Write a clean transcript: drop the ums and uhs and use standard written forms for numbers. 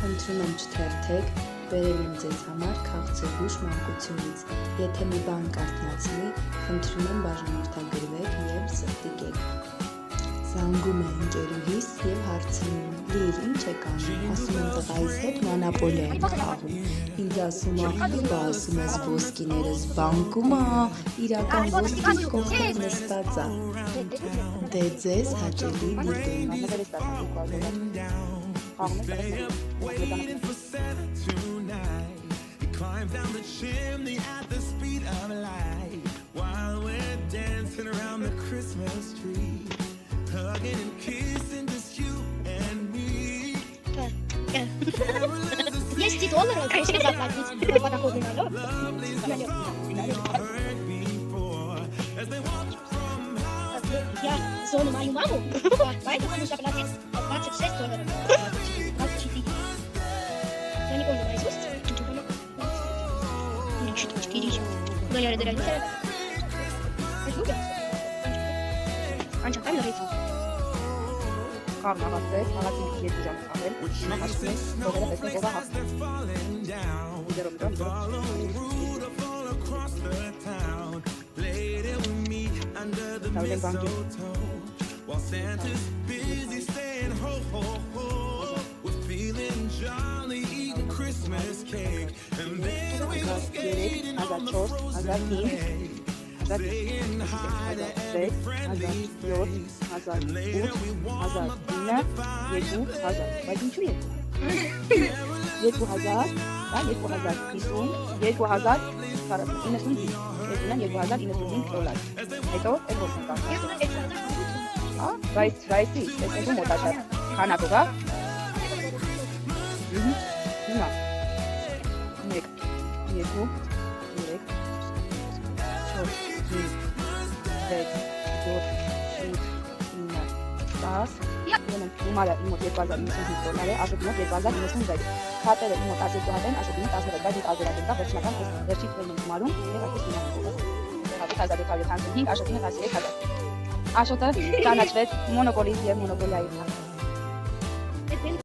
խնդրում եմ չթերթեք, բերել եմ ձեզ համար քաղցր հուշ մանկությունից, եթե մի բան կարթնացնի, խնդրում եմ բաժանորդագրվեք և սրտիկեք։ Զանգում է ընկերուհիս և հարցնում, լիր, ինչ եք անում, ասում եմ տղայիս հետ մանապոլիա եմ խաղում, ինձ ասում է, բա ասում ես ոսկիներս բանկում ա, իրական ոսկին կողքով նստած ա, դե ձեզ հաճելի Hugging and kissing, just you and me. $10 конечно, заплатить. Подоходный налог. Я зону мою маму, поэтому нужно платить $26. 24. Я не помню наизусть. Нет, 4. Но я реально Անջա տան լրիվ Կառն աղացրեց, աղացին երկու ժամ խաղել, հիմա հաշվում ենք, ողերը տեսնենք ողա հաղթում։ Նավել եմ բանկին։ Բայց ինչու է։ 2000, դա 2050, 2095, $2095, հետո այդ ո՞րն կա։ Բայց տեսնելու մոտաշատ քանակով է։ Հիմա 1 2 3 4 Հիմարը իմ մոտ $2095 է, Աշոտի մոտ $2096, քարտերը իմ մոտ 12 հատ են, Աշոտի մոտ 16, բայց դիտ ազորակել կա, վերջնական վերջի թվերն եմ գումարում, և այսպես հիմա 1755, Աշոտի մոտ 13000։ Աշոտը ճանաչվեց մոնոպոլի և մոնոպոլիայի